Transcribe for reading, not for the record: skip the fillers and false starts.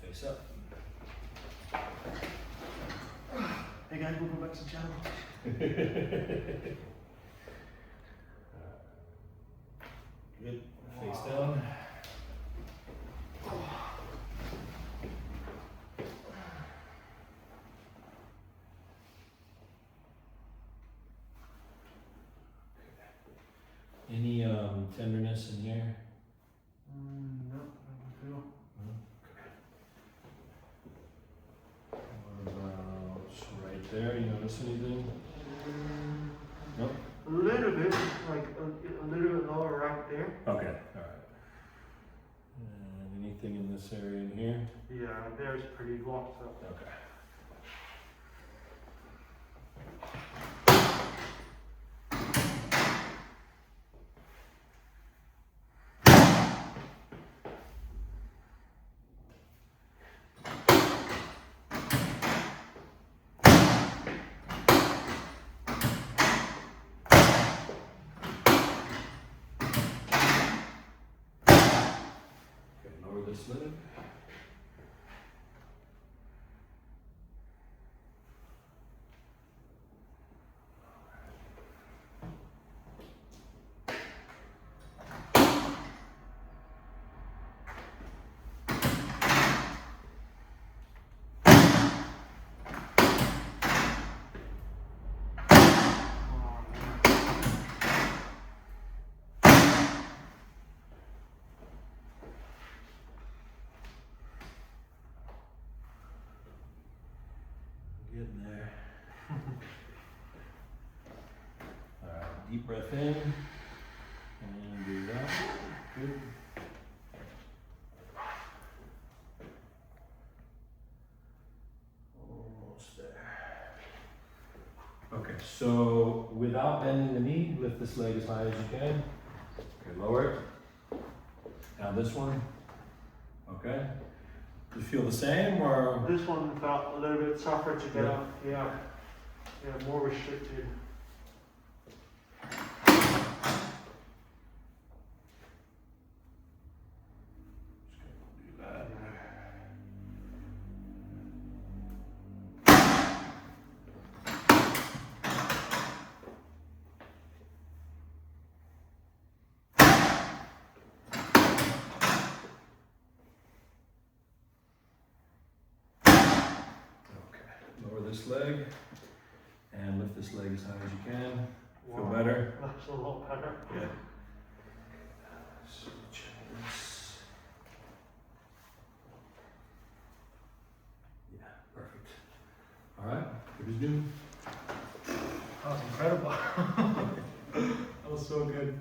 Face up. Hey guys, welcome back to the channel. Good. Face down. Any tenderness in here? No, I don't feel. What about right there? You notice anything? Nope. A little bit, like a little bit lower right there. Okay. All right. And anything in this area in here? Yeah, there's pretty locked up. Okay. Lower this leg. Getting there. Alright, deep breath in and breathe out. Good. Almost there. Okay, so without bending the knee, lift this leg as high as you can. Okay, lower it. Now this one. Okay. Do you feel the same or? This one felt a little bit tougher to get Yeah. up. Yeah. Yeah, more restricted. Do that. Lower this leg and lift this leg as high as you can. Feel Wow. better? That's a lot better. Yeah. Switch hands. Yeah, perfect. All right, good as new. That was incredible. That was so good.